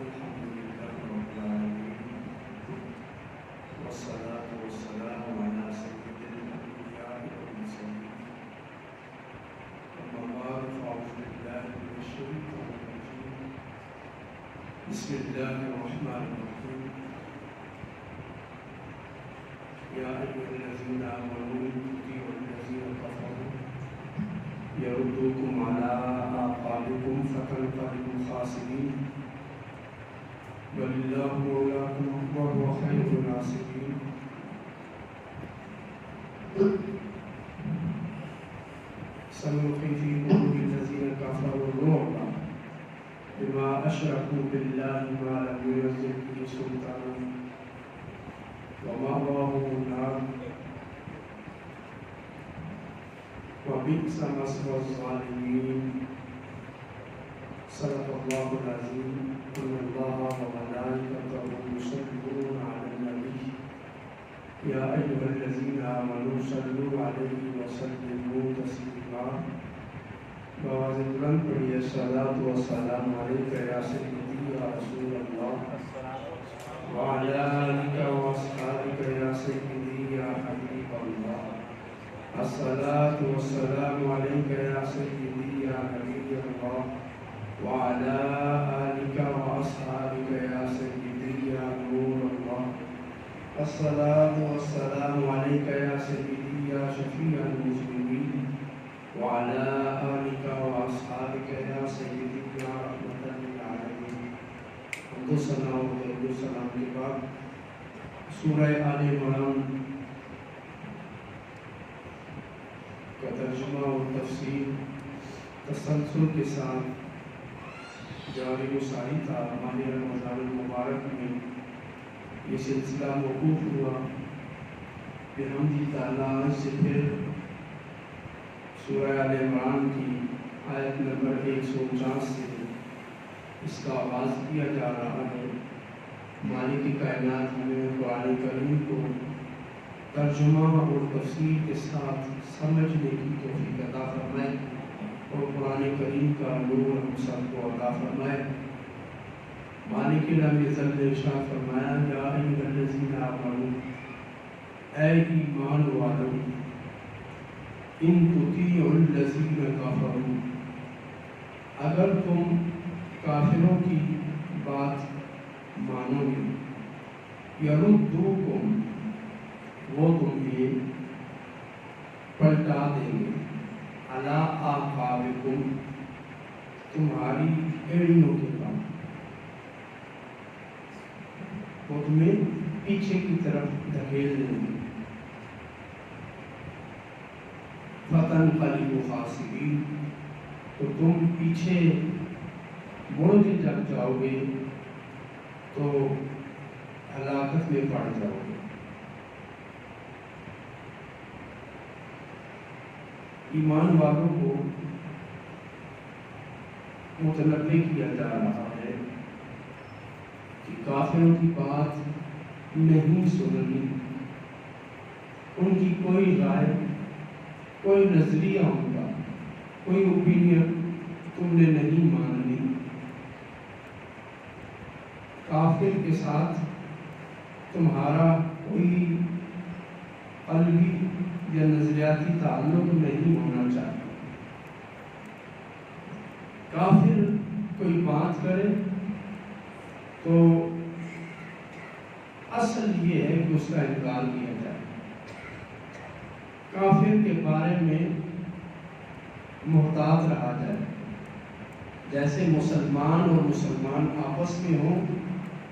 الحمد لله رب العالمين والصلاة والسلام على سيد الأنبياء والمرسلين أما بعد فأعوذ بالله من الشيطان الرجيم بسم الله الرحمن الرحيم يا أيها الذين آمنوا إن تطيعوا الذين كفروا يردوكم على أعقابكم فتنقلبوا خاسرين بل الله مولاكم وهو خير الناصرين سنلقي في قلوب الذين كفروا الرعب بما أشركوا بالله ما لم ينزل به سلطانا ومأواهم النار وبئس مثوى الظالمين صدق الله العظيم إن الله وملائكته يصلون على النبي يا أيها الذين آمنوا صلوا عليه وسلموا تسليما بواز بلند پڑھیے الصلاۃ والسلام علیک یا سیدی یا رسول اللہ وعلى آلك وأصحابك يا سيدي يا حبيب الله الصلاة والسلام عليك يا سيدي يا حبيب الله وعلى آلك وأصحابك يا سيدي يا نور الله الصلاة والسلام عليك يا سيدي يا شفيع المسلمين وعلى آلك وأصحابك يا سيدي يا رحمة للعالمين حمد و ثنا و درود و سلام کے بعد سورہ آل عمران کا ترجمہ اور تفسیر تسلسل کے ساتھ جاری و ساری تھا. ماہ رمضان المبارک میں یہ سلسلہ موقوف ہوا. بحمد تعالیٰ سے پھر سورہ آل عمران کی آیت نمبر 149 سے اس کا آغاز کیا جا رہا ہے. مالک کائنات ہمیں قرآن کریم کو ترجمہ اور تفسیر کے ساتھ سمجھنے کی توفیق عطا فرمائے اور قرآن کریم کا نور ہم سب کو عطا فرمائے. مالک رب عزت نے ارشاد فرمایا یا ایھا الذین آمنوا اے ایمان والو ان تطیعوا الذین کفروا اگر تم کافروں کی بات مانو گے یردوکم وہ تمہیں پلٹا دیں گے علی اعقابکم تمہاری ایڑیوں کے پاس وہ تمہیں پیچھے کی طرف دھکیل دیں گے. فتنقلبوا خاسرین تو تم پیچھے مڑ کے جب جاؤ گے تو ہلاکت میں پڑ جاؤ گے. ایمان والوں کو متنبہ کیا جا رہا ہے کہ کافروں کی بات نہیں سننی, ان کی کوئی رائے, کوئی نظریہ ان کا, کوئی اوپینین تم نے نہیں ماننی. کافر کے ساتھ تمہارا کوئی قلبی یا نظریاتی تعلق نہیں ہونا چاہیے. کافر کوئی بات کرے تو اصل یہ ہے کہ اس کا انکار کیا جائے. کافر کے بارے میں محتاط رہا جائے. جیسے مسلمان اور مسلمان آپس میں ہوں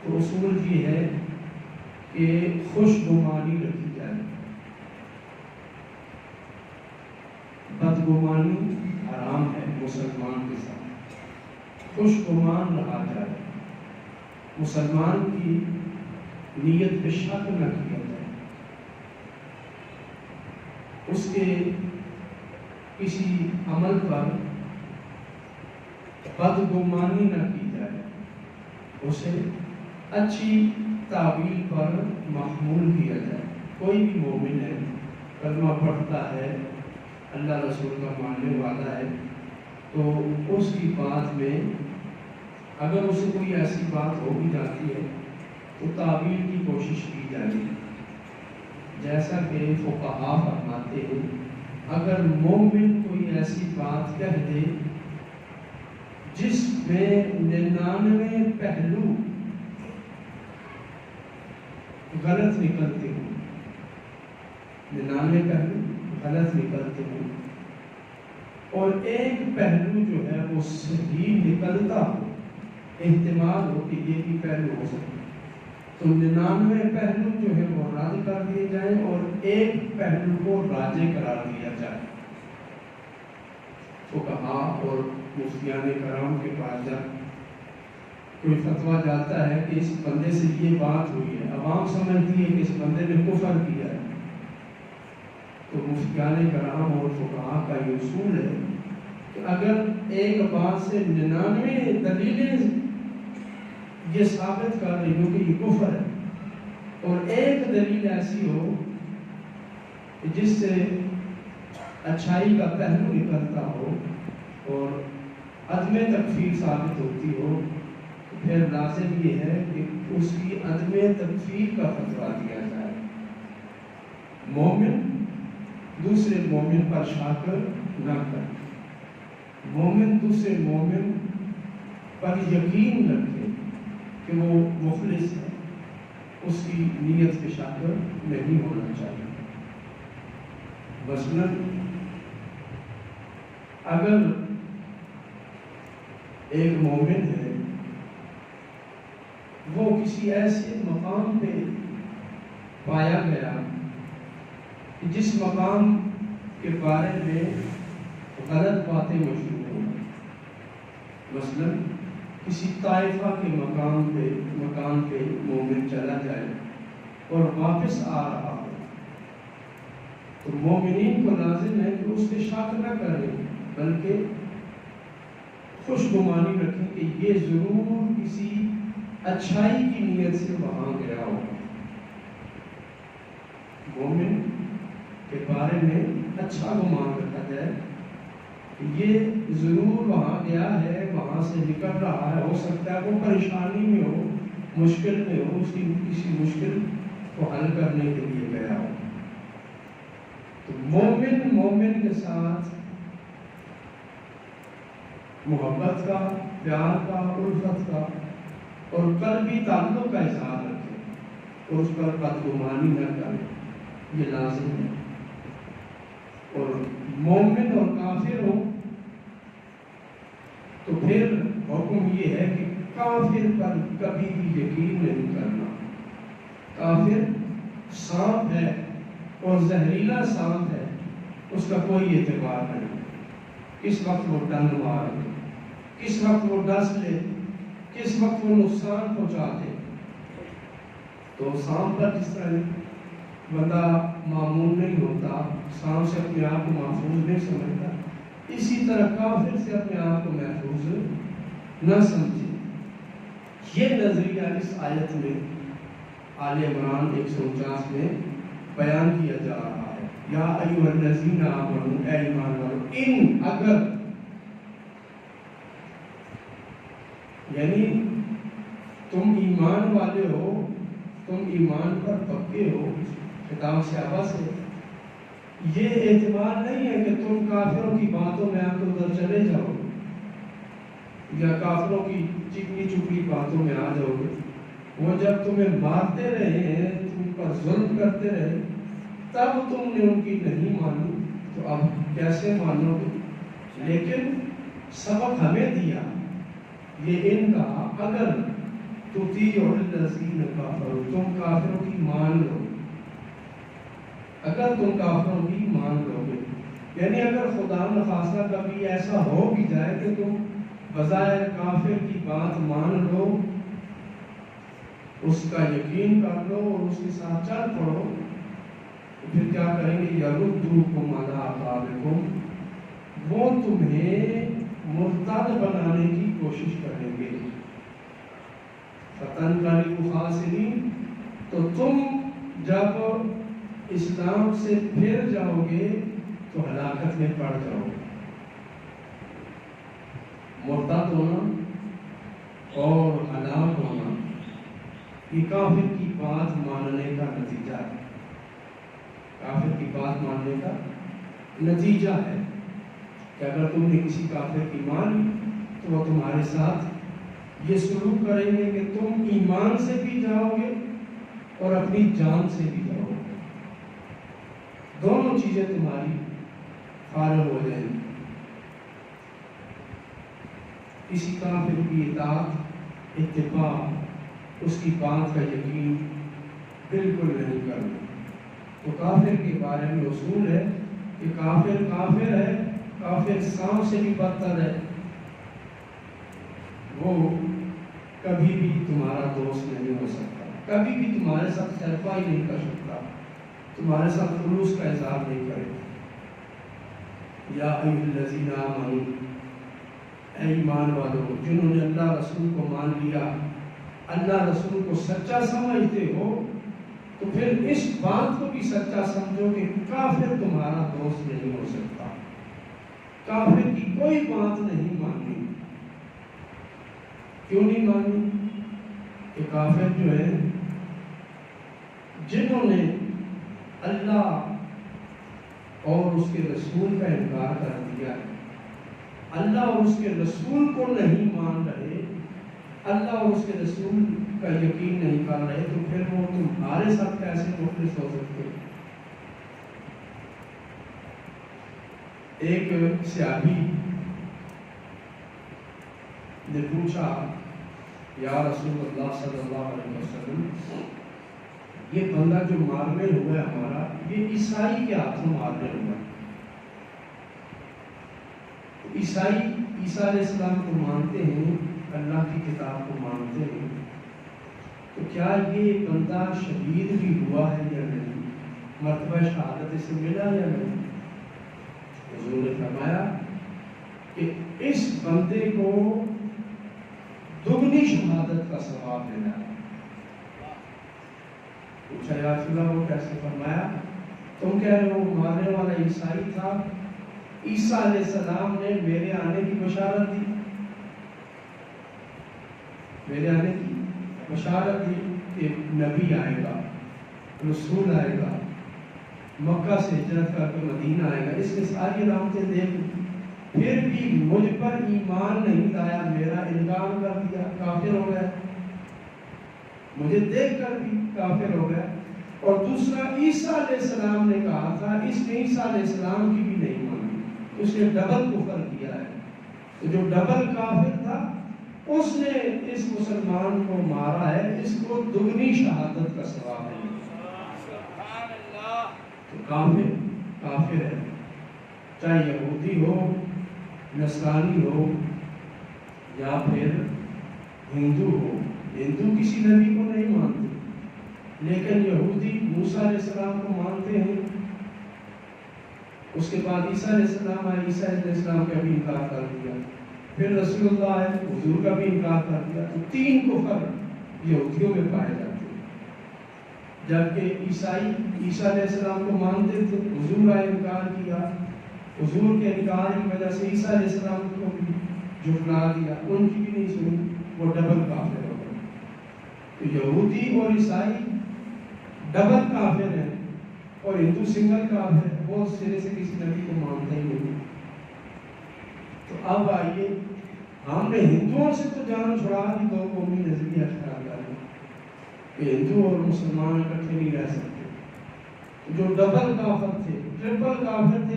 تو اصول یہ ہے کہ خوش گمانی رکھی جائے, بدگمانی حرام ہے. مسلمان کے ساتھ خوش گمان رہا جائے, مسلمان کی نیت پہ شک نہ کیا جائے, اس کے کسی عمل پر بدگمانی نہ کی جائے, اسے اچھی تعبیر پر محمول کیا جائے. کوئی بھی مومن ہے, کلمہ پڑھتا ہے, اللہ رسول کا ماننے والا ہے, تو اس کی بات میں اگر اسے کوئی ایسی بات ہو بھی جاتی ہے تو تعبیر کی کوشش کی جائے، جیسا کہ فقہا فرماتے ہیں اگر مومن کوئی ایسی بات کہہ دے جس میں 99 پہلو غلط نکلتے ہوں، 99 پہلو غلط نکلتے ہوں اور ایک پہلو جو ہے وہ صحیح نکلتا ہو، احتمال ہو کہ یہ بھی پہلو ہو سکتا تو 99 پہلو جو ہے وہ رد کر دیے جائیں اور ایک پہلو کو راجح قرار دیا جائے۔ فقہا اور مفتیان کرام کے پاس جب کوئی فتویٰ جاتا ہے کہ اس بندے سے یہ بات ہوئی ہے، عوام سمجھتی ہے کہ اس بندے نے کفر کیا ہے، تو مفتیان کرام اور فقہا کا یہ اصول ہے کہ اگر ایک بات سے 99 دلیلیں یہ ثابت کر رہی ہو کہ یہ کفر ہے اور ایک دلیل ایسی ہو جس سے اچھائی کا پہلو نکلتا ہو اور عدم تکفیر ثابت ہوتی ہو، پھر لازم یہ ہے کہ اس کی عدم تکفیر کا فتویٰ دیا جائے۔ مومن دوسرے مومن پر شک نہ کرے، مومن دوسرے مومن پر یقین رکھے کہ وہ مخلص ہے، اس کی نیت پہ شک نہیں ہونا چاہیے۔ مثلاً اگر ایک مومن ہے وہ کسی ایسے مقام پہ پایا گیا جس مقام کے بارے میں غلط باتیں مشہور ہوں، مثلا کسی طائفہ کے مقام پہ مومن چلا جائے اور واپس آ رہا ہو تو مومنین کو لازم ہے کہ اس پہ شک نہ کریں بلکہ خوش گمانی رکھیں کہ یہ ضرور کسی اچھائی کی نیت سے وہاں گیا ہوگا۔ مومن کے بارے میں اچھا گمان رکھا جائے کہ یہ ضرور وہاں گیا ہے، وہاں سے نکل رہا ہے، ہو سکتا ہے وہ پریشانی میں ہو، مشکل میں ہو، اس کی کسی مشکل کو حل کرنے کے لیے گیا ہو۔ تو مومن کے ساتھ محبت کا، پیار کا، الفت کا اور قلبی تعلق کا اظہار رکھے اور اس پر بدگمانی نہ کرے، یہ لازم ہے۔ اور مومن اور کافر ہو تو پھر حکم یہ ہے کہ کافر پر کبھی بھی یقین نہیں کرنا۔ کافر سانپ ہے اور زہریلا سانپ ہے، اس کا کوئی اعتبار نہیں، کس وقت وہ ڈنگ مارے، کس وقت وہ ڈس لے، کس وقت وہ نقصان پہنچا دے۔ تو سانپ پر جس طرح بندہ معمول نہیں ہوتا، سانپ سے اپنے آپ کو محفوظ نہیں سمجھتا، اسی طرح کافر سے اپنے آپ کو محفوظ نہ سمجھے۔ یہ نظریہ اس آیت میں آل عمران 149 میں بیان کیا جا رہا ہے۔ یا ایھا الذین آمنوا، اے ایمان والو، ان اگر، یعنی تم ایمان والے ہو، تم ایمان پر پکے ہو، خطاب صحابہ سے یہ اعتبار نہیں ہے کہ تم کافروں کی باتوں میں آ کے ادھر چلے جاؤ یا کافروں کی چکنی چپڑی باتوں میں آ جاؤ گے۔ وہ جب تمہیں مارتے رہے ہیں، تم پر ظلم کرتے رہے، تب تم نے ان کی نہیں مانی تو اب کیسے مانو گے؟ لیکن سبق ہمیں دیا یہ ان کا، اگر تطیعوا الذین کفروا، تم کافروں کی مان لو، اگر تم کافروں کی مان لو گے، یعنی اگر خدا نخواستہ کبھی ایسا ہو بھی جائے کہ تم بظاہر کافر کی بات مان لو، اس کا یقین کر لو اور اس کے ساتھ چل پڑو، تو پھر کیا کریں گے؟ یردوکم علی اعقابکم، وہ تمہیں مرتد بنانے کی کوشش کریں گے۔ فتنقلبوا خاسرین، تو تم جب اسلام سے پھر جاؤ گے تو ہلاکت میں پڑ جاؤ گے۔ مرتد ہونا اور ہلاک ہونا یہ کافر کی بات ماننے کا نتیجہ ہے. کافر کی بات ماننے کا نتیجہ ہے کہ اگر تم نے کسی کافر کی مانی تو وہ تمہارے ساتھ یہ سلوک کریں گے کہ تم ایمان سے بھی جاؤ گے اور اپنی جان سے بھی جاؤ گے. دونوں چیزیں تمہاری فارغ ہو جائیں گی. کسی کافر کی اطاعت اتباع اس کی بات کا یقین بالکل نہیں کرنا. تو کافر کے بارے میں اصول ہے کہ کافر کافر ہے, کافر سانپ سے بھی بدتر ہے. وہ کبھی بھی تمہارا دوست نہیں ہو سکتا, کبھی بھی تمہارے ساتھ خیرخواہی نہیں کر سکتا, تمہارے ساتھ خلوص کا اظہار نہیں کرے. یا ایھا الذین آمنوا, اے ایمان والو جنہوں نے اللہ رسول کو مان لیا, اللہ رسول کو سچا سمجھتے ہو, تو پھر اس بات کو بھی سچا سمجھو کہ کافر تمہارا دوست نہیں ہو سکتا. کافر کی کوئی بات نہیں ماننی. کیوں نہیں ماننی؟ کہ کافر جو ہے جنہوں نے اللہ اور اس کے رسول کا انکار کر دیا, اللہ اور اس کے رسول کو نہیں مان رہے, اللہ اور اس کے رسول کا یقین نہیں کر رہے, تو پھر وہ تمہارے ساتھ کیسے مخلص ہو سکتے؟ ایک صحابی نے پوچھا, یا رسول اللہ صلی اللہ علیہ وسلم, یہ بندہ جو مارنے ہوا ہے ہمارا, یہ عیسائی کے ہاتھوں مارنے ہوا ہے. عیسائی عیسیٰ علیہ السلام کو مانتے ہیں, اللہ کی کتاب کو مانتے ہیں, تو کیا یہ بندہ شہید بھی ہوا ہے یا نہیں, مرتبہ شہادت سے ملا یا نہیں؟ حضور نے فرمایا کہ اس بندے کو دگنی شہادت کا ثواب ملا. پوچھا یا رسول اللہ وہ کیسے؟ فرمایا تم کہہ رہے ہو مارنے والا عیسائی تھا, عیسیٰ علیہ السلام نے میرے آنے کی بشارت دی, میرے آنے کی بشارت دی کہ نبی آئے گا, رسول آئے گا, مکہ سے ہجرت کر کے مدینہ آئے گا, اس کے ساری علامتیں دیکھ, پھر بھی مجھ پر ایمان نہیں لایا, میرا انکار کر دیا, کافر ہو گیا. مجھے دیکھ کر بھی کافر ہو گیا. اور دوسرا, عیسیٰ علیہ السلام نے کہا تھا, اس نے عیسیٰ علیہ السلام کی بھی نہیں مانی, اس نے ڈبل کفر کیا ہے. تو جو ڈبل کافر تھا اس نے اس مسلمان کو مارا ہے, اس کو دگنی شہادت کا ثواب ہے. تو کافر کافر ہے, چاہے یہودی ہو, نصرانی ہو, یا پھر ہندو ہو. ہندو کسی نبی کو نہیں مانتے, لیکن یہودی موسیٰ علیہ السلام کو مانتے ہیں. اس کے بعد عیسیٰ علیہ السلام آئے, عیسیٰ علیہ السلام کا بھی انکار کر دیا. پھر رسول اللہ آئے, حضور کا بھی انکار کر دیا. تو تین کفر یہودیوں میں پائے جاتے ہیں. جبکہ عیسائی عیسیٰ علیہ السلام کو مانتے تھے, حضور آئے انکار کیا, حضور کے انکار کی وجہ سے عیسیٰ علیہ السلام کو بھی جھٹلا دیا, ان کی بھی نہیں سنی, وہ ڈبل کافر ہو گئے. تو یہودی اور عیسائی ڈبل کافر ہیں, اور ہندو سنگل کافر ہے, وہ سرے سے کسی نبی کو مانتے ہی نہیں. تو اب آئیے, ہم نے ہندوؤں سے تو جان چھڑا دی, دو قومی نظریہ اختیار کر لیا کہ ہندو اور مسلمان اکٹھے نہیں رہ سکتے. جو ڈبل کافر تھے, ٹرپل کافر تھے,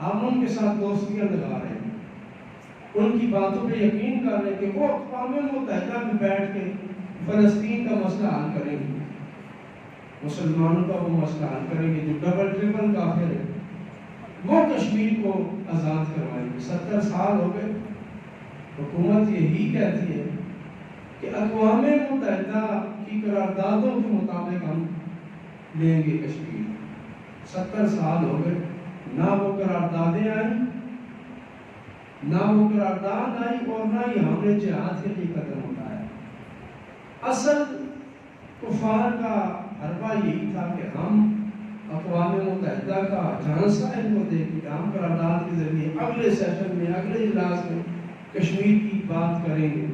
ہم ان کے ساتھ دوستیاں لگا رہے ہیں, ان کی باتوں پہ یقین کر رہے ہیں کہ وہ اقوام متحدہ میں بیٹھ کے فلسطین کا مسئلہ حل کریں گے, مسلمانوں کا وہ مسئلہ حل کریں گے. جو ڈبل ٹرپل کافر ہے وہ کشمیر کو آزاد کروائیں گے. 70 سال ہو گئے, حکومت یہی کہتی ہے کہ اقوام متحدہ کی قراردادوں کے مطابق ہم لیں گے کشمیر. 70 سال ہو گئے, نہ وہ قراردادیں آئیں, نہ وہ قرارداد آئی, اور نہ ہی ہم نے جہاد کے لیے قدم اٹھایا. اصل کفار کا حربہ یہی تھا کہ ہم اقوام متحدہ کا جھانسا ان کو دے کے ہم قرارداد کے ذریعے اگلے سیشن میں, اگلے اجلاس میں کشمیر کی بات کریں گے.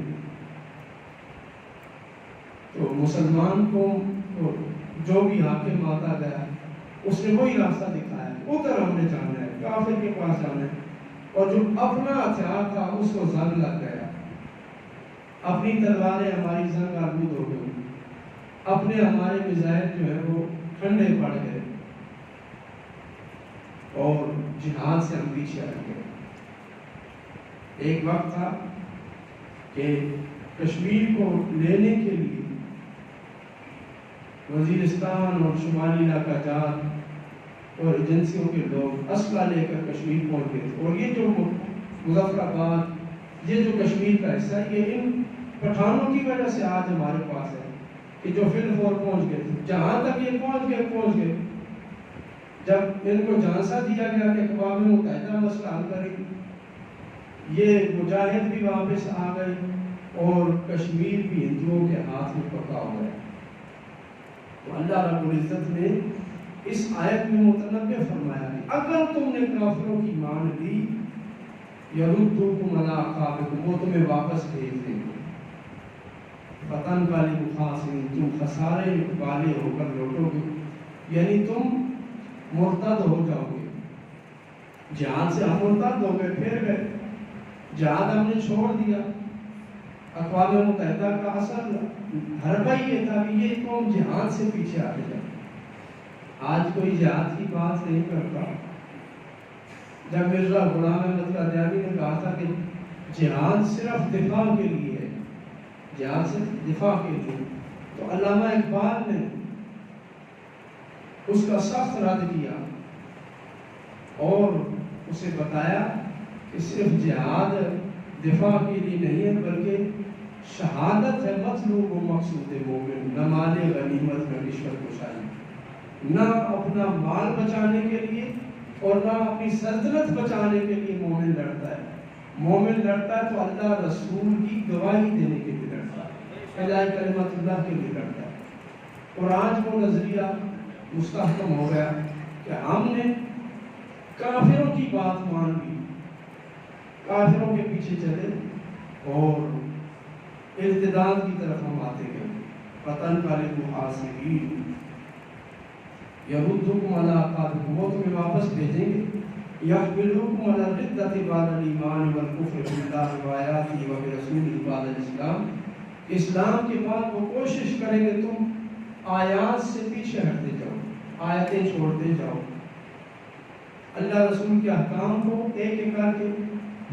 تو مسلمان کو جو بھی حاکم آتا گیا اس نے وہی راستہ دکھایا، ادھر ہم نے جانا ہے، کافر کے پاس جانا ہے، اور جو اپنا ہتھیار تھا اس کو زنگ لگ گیا، اپنی تلواریں ہماری زنگ آلود ہو گئی، اپنے ہمارے میزائل جو ہے وہ ٹھنڈے پڑ گئے اور جہاد سے ہم پیچھے ہٹ گئے۔ ایک وقت تھا کہ کشمیر کو لینے کے لیے وزیرستان اور شمالی علاقہ جات اور ایجنسیوں کے لوگ اسلحہ لے کر کشمیر پہنچ گئے تھے، اور یہ جو مظفر آباد، یہ جو کشمیر کا حصہ ہے، یہ ان پٹھانوں کی وجہ سے آج ہمارے پاس ہے کہ جو فل فور پہنچ گئے تھے، جہاں تک یہ پہنچ گئے۔ جب ان کو جھانسا دیا گیا کہ اقوام متحدہ مسئلہ حل کرے گی، یہ مجاہد بھی واپس آ گئے اور کشمیر بھی ہندوؤں کے ہاتھ میں پکا ہو گیا۔ تو اللہ رب العزت نے اس آیت میں متنبہ فرمایا کہ اگر تم نے کافروں کی مان لی، یردوکم علی اعقابکم، وہ تمہیں واپس بھیج دیں گے، فتنقلبوا خاسرین، تم خسارے والے ہو کر لوٹو گے، یعنی تم مرتد ہو جاؤ گے۔ جہاد سے ہم مرتد ہو گئے، پھر گئے، جہاد ہم نے چھوڑ دیا۔ اقوام متحدہ کا اصل حربہ یہ تھا کہ یہ قوم جہاد سے پیچھے ہٹ جائے۔ آج کوئی جہاد کی بات نہیں کرتا۔ جب مرزا غلام احمد قادیانی نے کہا تھا کہ جہاد صرف دفاع کے لیے ہے، جہاد صرف دفاع کے لیے، تو علامہ اقبال نے اس کا سخت رد کیا اور اسے بتایا کہ صرف جہاد دفاع کے لیے نہیں ہے، بلکہ شہادت ہے مطلوب و مقصود مومن، نہ مال غنیمت نہ رشوت کشائی، نہ اپنا مال بچانے کے لیے اور نہ اپنی سلطنت بچانے کے لیے مومن لڑتا ہے۔ مومن لڑتا ہے تو اللہ رسول کی گواہی دینے کے لیے لڑتا ہے، اعلاء کلمت اللہ کے لیے لڑتا ہے۔ اور آج وہ نظریہ مستحکم ہو گیا کہ ہم نے کافروں کی بات مان لی، کافروں کے پیچھے چلے اور ارتداد کی طرف ہم آتے گئے۔ فتنقلبوا خاسرین، یردوکم علی اعقابکم، وہ تمہیں واپس بھیجیں گے، یحملوکم علی الردۃ بعد الایمان والکفر باللہ وآیاتہ وبرسولہ بعد الاسلام، اسلام کے بعد وہ کوشش کریں گے تم آیات سے پیچھے ہٹتے جاؤ، آیتیں چھوڑتے جاؤ، اللہ رسول کے احکام کو ایک ایک کر کے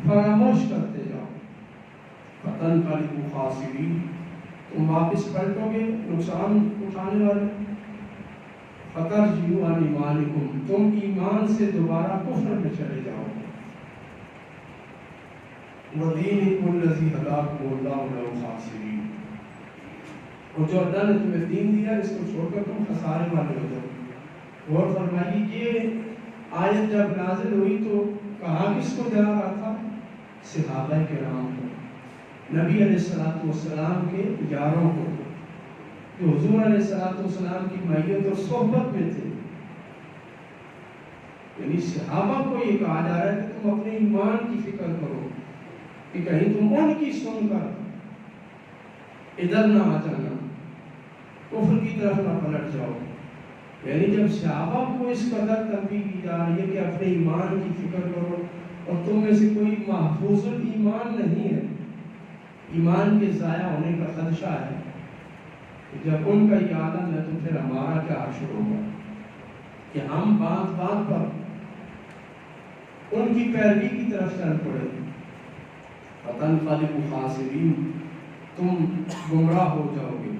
فراموش کرتے جاؤ۔ فتنقلبوا خاسرین، تم واپس پلٹو گے نقصان اٹھانے والے۔ فترجعوا عن ایمانکم، تم ایمان سے دوبارہ کفر میں چلے جاؤ گے۔ ودینکم الذی ہداکم اللہ لو خاسرین، اور جو اللہ نے تمہیں دین دیا اس کو چھوڑ کر تم خسارے والے ہو جاؤ۔ غور فرمائیے، یہ آیت جب نازل ہوئی تو کہاں کس کو جا رہا تھا؟ صحابہ کرام کو، نبی علیہ السلام کے یاروں کو، جو حضور علیہ السلام کی معیت اور صحبت میں تھے۔ یعنی صحابہ کو یہ کہا جا رہا ہے کہ تم اپنے ایمان کی فکر کرو، کہ کہیں تم ان کی سن کر ادھر نہ آ جانا، کفر کی طرف نہ پلٹ جاؤ۔ یعنی جب صحابہ کو اس قدر تنبیہ کی جا رہی ہے کہ اپنے ایمان کی فکر کرو، اور تم میں سے کوئی محفوظ الایمان نہیں ہے، ایمان کے ضائع ہونے کا خدشہ ہے، جب ان کا یہ عالم ہے تو پھر ہمارا کیا حشر ہوگا کہ ہم بات بات پر ان کی پیروی کی طرف چل پڑے۔ فتنقلبوا خاسرین، تم گمراہ ہو جاؤ گے،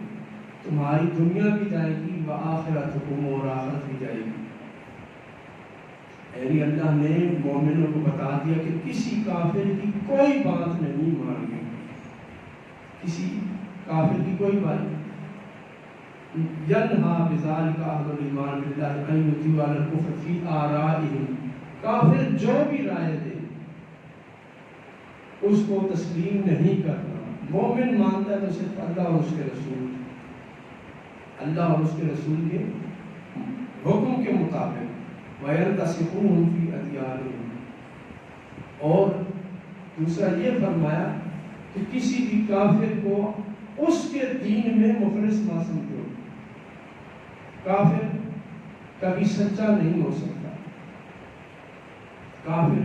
تمہاری دنیا بھی جائے گی وآخرتکم، اور آخرت بھی جائے گی۔ یعنی اللہ نے مومنوں کو بتا دیا کہ کسی کافر کی کوئی بات نہیں ماننی، کسی کافر کی کوئی بات۔ ینہا بذالک اہل الایمان باللہ ان یطیعوا علی الکفر فی آرائہم، کافر جو بھی رائے دے اس کو تسلیم نہیں کرنا۔ مومن مانتا ہے تو صرف اللہ اور اس کے رسول، اللہ اور اس کے رسول کے حکم کے مطابق۔ وَيَلْتَصِقُونَ فِي أَدْيَانِهِمْ، اور دوسرا یہ فرمایا کہ کسی بھی کافر کو اس کے دین میں مخلص نہ سمجھو۔ کافر کبھی سچا نہیں ہو سکتا، کافر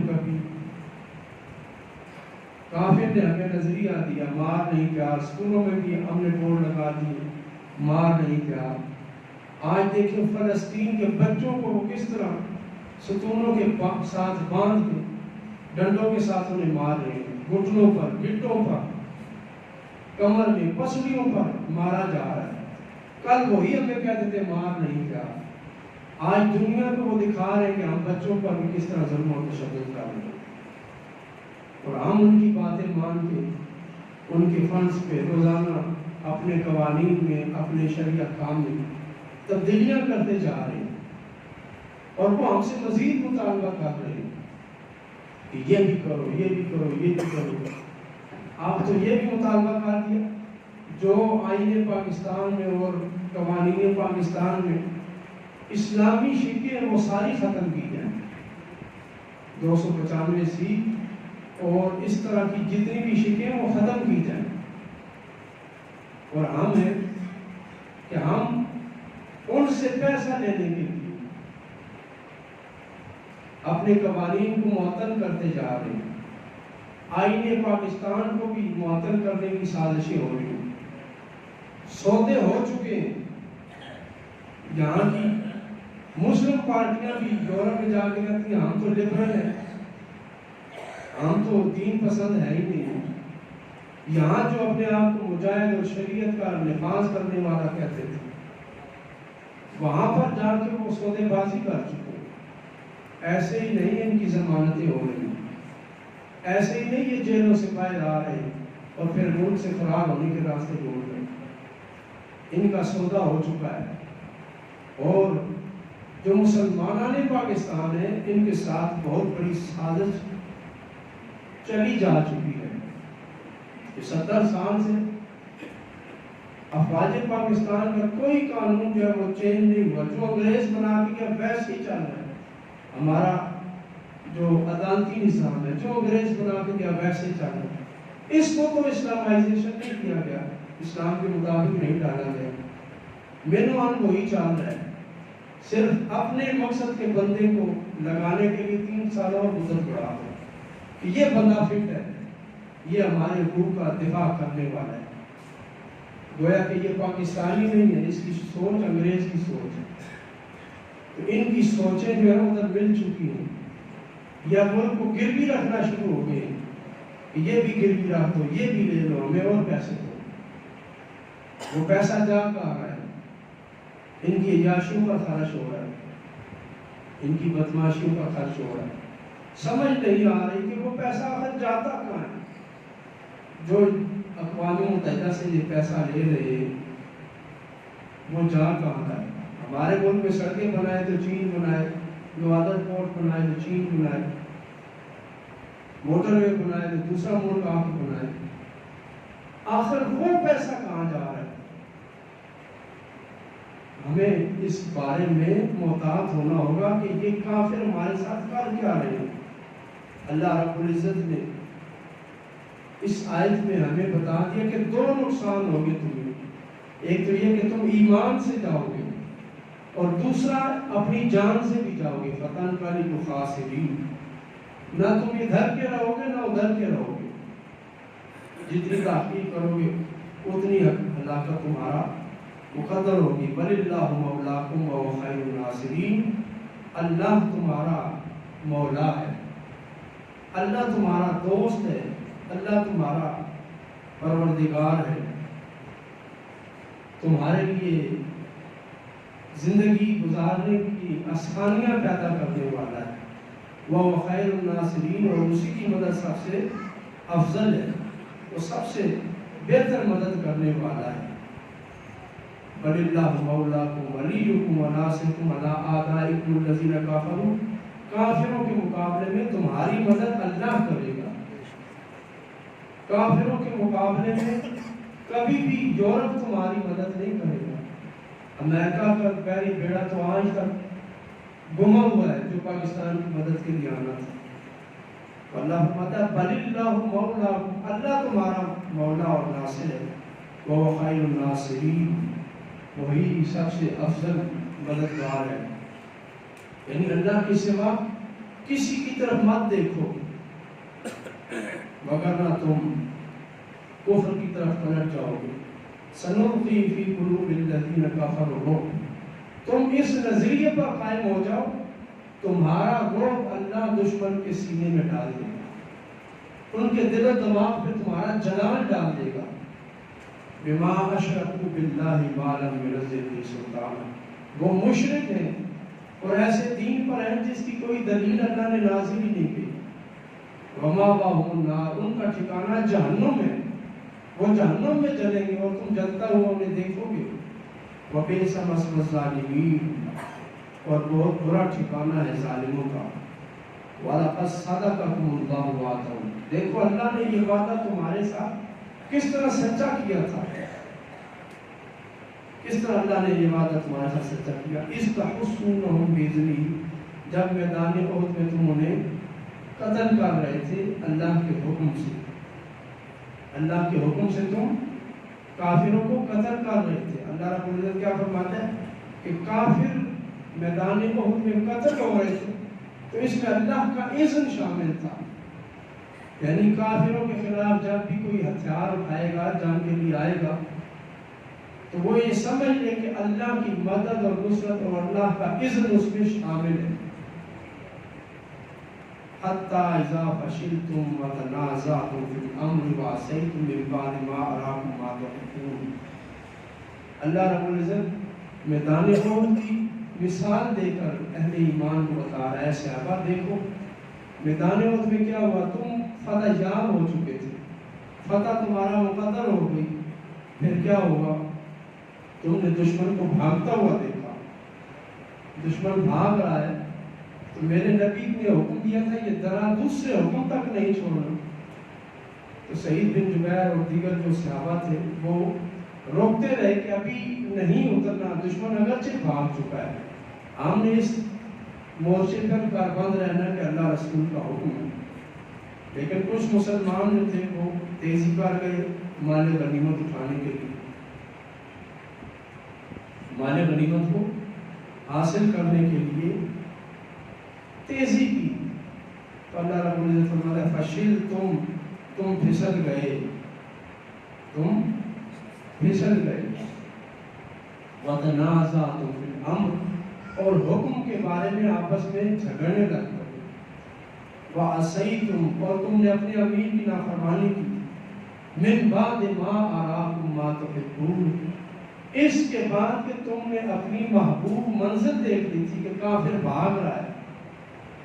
نے ہمیں نظریہ دیا، مار نہیں پیار، اسکولوں میں بھی ہم نے بورڈ لگا دیے مار نہیں پیار۔ آج دیکھیں فلسطین کے بچوں کو وہ کس طرح ستونوں کے ساتھ باندھ کے ڈنڈوں کے ساتھ انہیں مار رہے ہیں، گھٹنوں پر، گٹوں پر، کمر میں، پسلیوں پر مارا جا رہا ہے۔ کل وہی ہمیں کہتے تھے مار نہیں پیار، آج دنیا کو وہ دکھا رہے ہیں کہ ہم بچوں پر بھی کس طرح ظلم و تشدد کر رہے ہیں، اور ہم ان کی باتیں مان کے ان کے فنڈز پہ روزانہ اپنے قوانین میں، اپنے شریعت کام میں تبدیلیاں کرتے جا رہے ہیں، اور وہ ہم سے مزید مطالبہ کر رہے ہیں کہ یہ بھی کرو، یہ بھی کرو، یہ بھی کرو۔ آپ تو یہ بھی مطالبہ کر دیا جو آئین پاکستان میں اور قوانین پاکستان میں اسلامی شرکیں ہیں وہ ساری ختم کی جائیں، 295 سی اور اس طرح کی جتنی بھی شرکیں ہیں وہ ختم کی جائیں، اور ہم ہیں کہ ہم ان سے پیسہ لینے کے لیے اپنے قوانین کو معطل کرتے جا رہے ہیں، آئین پاکستان کو بھی معطل کرنے کی سازشیں ہو رہی ہیں، سودے ہو چکے ہیں۔ یہاں کی مسلم پارٹیاں بھی یورپ میں جا کے کہتی ہیں ہم تو لبرل ہیں، ہم تو دین پسند ہے ہی نہیں۔ یہاں جو اپنے آپ کو مجاہد اور شریعت کا نفاذ کرنے والا کہتے تھے، وہاں پر جا کے وہ سودے بازی کر چکے۔ ایسے ہی نہیں ان کی ضمانتیں ہو رہی، ایسے ہی نہیں یہ جیلوں سے باہر آ رہے ہیں اور پھر ملک سے فرار ہونے کے راستے ڈھونڈ رہے ہیں۔ ان کا سودا ہو چکا ہے، اور جو مسلمانان پاکستان ہیں ان کے ساتھ بہت بڑی سازش چلی جا چکی ہے۔ 70 سال سے افواج پاکستان کا کوئی قانون جو ہے وہ چینج نہیں ہوا، جو انگریز بنا دیا ویسے ہی چل رہا ہے۔ ہمارا جو عدالتی نظام ہے جو انگریز بنا کے دیا ویسے ہی چل رہا ہے۔ اس کو تو اسلامائزیشن نہیں کیا گیا، اسلام کے مطابق نہیں ڈالا گیا، مینوان وہی چل رہا ہے، صرف اپنے مقصد کے بندے کو لگانے کے لیے 3 سال اور مدت بڑھا دو کہ یہ بندہ فٹ ہے، یہ ہمارے حقوق کا دفاع کرنے والا ہے، گویا کہ یہ پاکستانی نہیں ہے، اس کی سوچ انگریز کی سوچ ہے۔ تو ان کی سوچیں جو ہے ادھر مل چکی ہیں، یا ملک کو گروی رکھنا شروع ہو گئے کہ یہ بھی گروی رکھ دو، یہ بھی لے لو، ہمیں اور پیسے دو۔ وہ پیسہ جا کہاں رہا ہے؟ ان کی عیاشیوں پر خرچ ہو رہا ہے، ان کی بدماشیوں پر خرچ ہو رہا ہے۔ سمجھ نہیں آ رہی کہ وہ پیسہ آخر جاتا کہاں ہے؟ جو اقوام متحدہ سے یہ پیسہ لے رہے وہ جا کہاں ہے؟ ہمارے ملک میں سڑکیں بنائے تو چین بنائے، گوادر پورٹ بنائے تو چین بنائے، موٹر وے بنائے تو دوسرا ملک آ کے بنائے۔ آخر وہ پیسہ کہاں جا رہا ہے؟ ہمیں اس بارے میں محتاط ہونا ہوگا کہ یہ کافر ہمارے ساتھ کر کیا رہے ہیں۔ اللہ رب العزت نے اس آیت میں ہمیں بتا دیا کہ 2 نقصان ہوگے تمہیں، ایک تو یہ کہ تم ایمان سے جاؤ گے، اور دوسرا اپنی جان سے بھی جاؤ گے۔ فتن کالی کو خاسرین، نہ تم ادھر کے رہو گے نہ ادھر کے رہو گے، جتنی تحقیق کرو گے اتنی ہلاکت تمہارا مقدر ہوگی۔ وَلِلَّهُ مَوْلَاكُمْ وَهُوَ خَيْرُ النَّاصِرِينَ، اللہ تمہارا مولا ہے، اللہ تمہارا دوست ہے، اللہ تمہارا پروردگار ہے، تمہارے لیے زندگی گزارنے کی آسانیاں پیدا کرنے والا ہے۔ وَهُوَ خَيْرُ النَّاصِرِينَ، اور اسی کی مدد سب سے افضل ہے، وہ سب سے بہتر مدد کرنے والا ہے۔ وَلِلَّهُ مَوْلَاكُمْ وَلِيُّكُمْ وَنَاصِرُكُمْ عَلَىٰ أَعْدَائِكُمُ الَّذِينَ كَفَرُوا، کافروں کے مقابلے میں تمہاری مدد اللہ کرے گا۔ کافروں کے مقابلے میں کبھی بھی یورپ تمہاری مدد نہیں کرے گا۔ امریکہ کا پہلی بیڑا تو آج تک گما ہوا ہے جو پاکستان کی مدد کے لیے آنا تھا۔ اللہ فرماتا ہے بَلِ اللَّهُ مَوْلَاكُمْ، اللہ تمہارا مولا اور ناصر ہے۔ وہ خیر الناصرین، وہی سب سے افضل مددگار ہے۔ یعنی اللہ کے سوا کسی کی طرف مت دیکھو، وگرنہ تم کفر کی طرف پلٹ جاؤ گے۔ سنلقی فی قلوب الذین کفروا، تم اس نظریے پر قائم ہو جاؤ، تمہارا رعب اللہ دشمن کے سینے میں ڈال دے گا، ان کے دل و دماغ پہ تمہارا جلال ڈال دے گا۔ بما اشرکوا باللہ ما لم ينزل به سلطان، وہ مشرک ہیں اور ایسے دین پر ہیں جس کی کوئی دلیل اللہ نے نازل ہی نہیں کی۔ وما واہم النار، ان کا ٹھکانہ جہنم ہے، وہ جہنم میں جلیں گے اور تم جلتا ہوا انہیں دیکھو گے۔ وبئس مثوى الظالمین، اور بہت برا ٹھکانہ ہے ظالموں کا۔ وَلَقَدْ صَدَقَكُمُ اللَّهُ وَعْدَهُ، دیکھو اللہ نے یہ وعدہ تمہارے ساتھ کس طرح سچا کیا تھا، کس طرح اللہ نے یہ وعدہ تمہارے ساتھ سچا کیا۔ اِذْ تَحُسُّونَهُم بِإِذْنِهِ، جب میدان احد میں تم انہیں قتل کر رہے تھے اللہ کے حکم سے، اللہ کے حکم سے تم کافروں کو قتل کر رہے تھے۔ اللہ رب العزت کیا فرماتا ہے کہ کافر میدان احد میں قتل ہو رہے تھے تو اس میں اللہ کا اذن شامل تھا، یعنی کافروں کے خلاف جب بھی کوئی ہتھیار اٹھائے گا، جنگ کے لیے آئے گا، تو وہ یہ سمجھ لے کہ اللہ کی مدد اور نصرت اور اللہ کا اذن اس میں شامل ہے۔ حَتَّى إِذَا فَشِلْتُمْ وَتَنَازَعْتُمْ فِي الْأَمْرِ وَعَصَيْتُمْ مِنْ بَعْدِ مَا أَرَاكُمْ مَا تُحِبُّونَ، اللہ رب العزت میدان احد کی مثال دے کر اہل ایمان کو بتا رہا ہے، صحابہ دیکھو میدان احد میں کیا ہوا، تم فتح یاب ہو چکے تھے، فتح تمہارا مقدر ہو گئی، پھر کیا ہوا، تم نے دشمن کو بھاگتا ہوا دیکھا، دشمن بھاگ رہا ہے تو میرے نبی نے حکم دیا تھا یہ ذرا دوسرے حکم تک نہیں چھوڑنا، تو سعید بن جبیر اور دیگر جو صحابہ تھے وہ روکتے رہے کہ ابھی نہیں اترنا، دشمن اگرچہ بھاگ چکا ہے، ہم نے اس مورچے پر کاربند رہنا کہ اللہ رسول کا حکم ہے۔ لیکن کچھ مسلمان جو تھے وہ تیزی کر گئے مال غنیمت اٹھانے کے لیے، مال غنیمت کو حاصل کرنے کے لیے تیزی کی، تو اللہ رب العزت فرماتا ہے فشلتم، تم پھسل گئے، تم پھسل گئے، وَتَنَازَعْتُمْ فِي الْأَمْرِ، اور حکم کے بارے میں آپس میں جھگڑنے لگ گئے، وَعَصَيْتُمْ، اور تم نے اپنے امیر کی نافرمانی کی، مِنْ بَعْدِ مَا أَرَاكُمْ مَا تُحِبُّونَ، اس کے بعد کہ تم نے اپنی محبوب منزل دیکھ لی تھی کہ کافر بھاگ رہا ہے،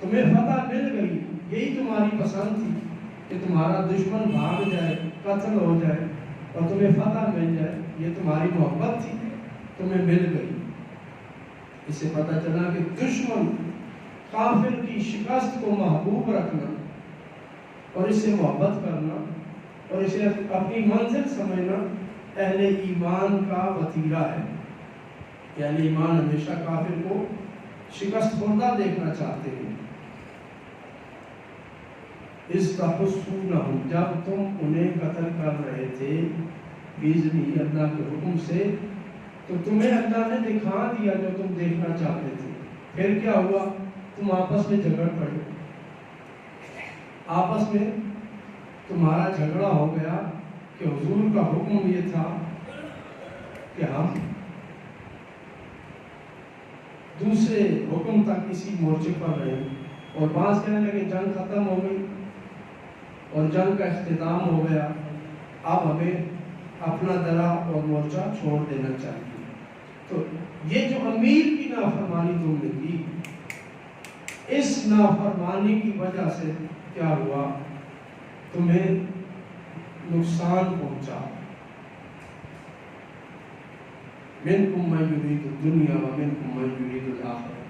تمہیں فتح مل گئی، یہی تمہاری پسند تھی کہ تمہارا دشمن بھاگ جائے، قتل ہو جائے اور تمہیں فتح مل جائے، یہ تمہاری محبت تھی، تمہیں مل گئی۔ اس سے پتہ چلا کہ دشمن کافر کی شکست کو محبوب رکھنا اور اس سے محبت کرنا اور اسے اپنی منزل سمجھنا اہل ایمان کا وتیرہ ہے، یعنی ایمان ہمیشہ کافر کو شکست خوردہ دیکھنا چاہتے ہیں۔ استحسونہم، جب تم انہیں قتل کر رہے تھے بِإِذْنِهِ، اللہ کے حکم سے، تو تمہیں اللہ نے دکھا دیا جو تم دیکھنا چاہتے تھے، پھر کیا ہوا، تم آپس میں جھگڑ پڑے، آپس میں تمہارا جھگڑا ہو گیا کہ حضور کا حکم یہ تھا کہ ہم دوسرے حکم تک اسی مورچے پر رہے، اور بعض کہنے لگے جنگ ختم ہو گئی اور جنگ کا اختتام ہو گیا، اب ہمیں اپنا درہ اور مورچہ چھوڑ دینا چاہیے۔ تو یہ جو امیر کی نافرمانی تم نے کی، اس نافرمانی کی وجہ سے کیا ہوا، تمہیں نقصان پہنچا۔ منکم من یرید الدنیا و منکم من یرید الآخرہ،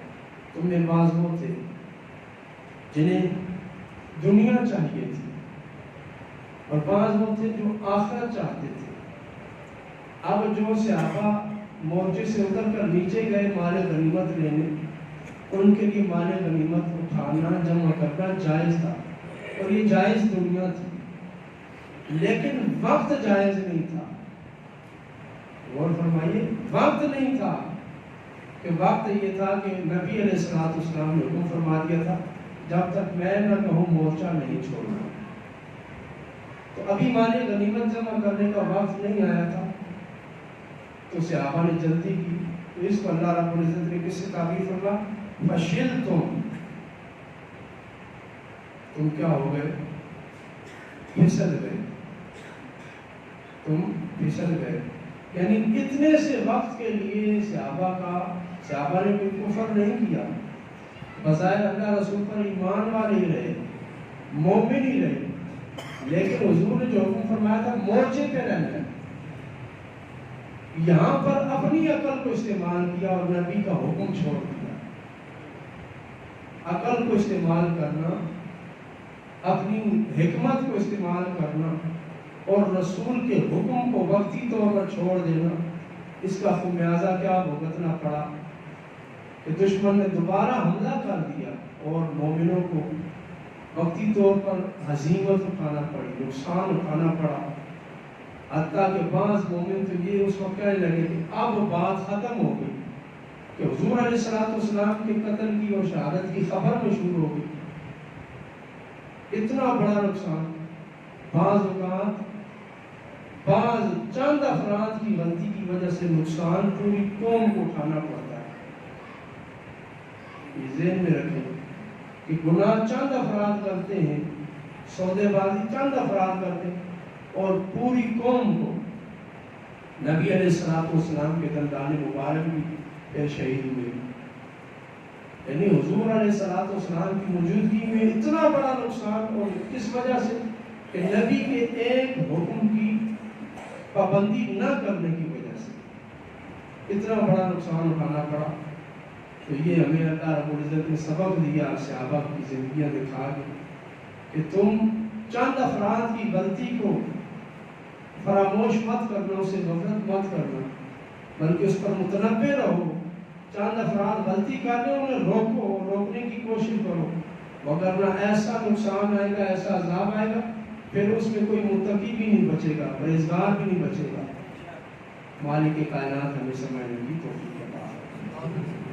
تم میں بعض وہ تھے جنہیں دنیا چاہیے تھی اور بعض وہ تھے جو آخرت چاہتے تھے۔ اب جو صحابہ مورچے سے اتر کر نیچے گئے مال غنیمت لینے، ان کے لیے مال غنیمت اٹھانا جمع کرنا جائز تھا اور یہ جائز دنیا تھی، لیکن وقت جائز نہیں تھا، غور فرمائیے، وقت نہیں تھا کہ وقت یہ تھا کہ نبی علیہ السلام نے حکم فرما دیا تھا جب تک میں نہ کہوں مورچہ نہیں چھوڑنا. تو ابھی مال غنیمت جمع کرنے کا وقت نہیں آیا تھا، تو صحابہ نے جلدی کی. تو اس کو اللہ رب العزت نے کس سے تعبیر فرما؟ فشلتم، تم کیا ہو گئے؟ پھسل گئے. تم پھسل گئے، یعنی اتنے سے وقت کے لیے صحابہ نے کوئی کفر نہیں کیا، بظاہر اللہ رسول پر ایمان والے ہی رہے، مومن ہی رہے، لیکن حضور نے جو حکم فرمایا تھا مورچے پہ رہنا ہے، یہاں پر اپنی عقل کو استعمال کیا اور نبی کا حکم چھوڑ دیا. عقل کو استعمال کرنا، اپنی حکمت کو استعمال کرنا اور رسول کے حکم کو وقتی طور پر چھوڑ دینا، اس کا خمیازہ کیا بھگتنا پڑا کہ دشمن نے دوبارہ حملہ کر دیا اور مومنوں کو وقتی طور پر ہزیمت اٹھانا پڑی، نقصان اٹھانا پڑا. حتیٰ کہ بعض مومن تو یہ اس وقت کہنے لگے کہ اب بات ختم ہو گئی، کہ حضور علیہ السلام کے قتل کی اور شہادت کی خبر مشہور ہو گئی. اتنا بڑا نقصان، بعض اوقات بعض چند افراد کی غلطی کی وجہ سے نقصان پوری قوم کو اٹھانا پڑتا ہے. یہ ذہن میں رکھیں کہ گناہ چند افراد کرتے ہیں، سودے بازی چند افراد کرتے ہیں اور پوری قوم کو. نبی علیہ السلام کے دندان مبارک بھی پھر شہید ہوئے. یعنی حضور علیہ السلام کی موجودگی میں اتنا بڑا نقصان، اور کس وجہ سے؟ کہ نبی کے ایک حکم کی پابندی نہ کرنے کی وجہ سے اتنا بڑا نقصان اٹھانا پڑا. تو یہ ہمیں اللہ رب العزت نے سبق دیا صحابہ کی زندگیاں دکھا کے کہ تم چند افراد کی غلطی کو فراموش مت کرنا، اسے غفلت مت کرنا، بلکہ اس پر متنبہ رہو. چند افراد غلطی کر رہے انہیں روکو، روکنے کی کوشش کرو، وگرنہ ایسا نقصان آئے گا، ایسا عذاب آئے گا، پھر اس میں کوئی متقی بھی نہیں بچے گا، پرہیزگار بھی نہیں بچے گا. مالک کائنات ہمیں سمجھنے کی توفیق عطا فرمائے.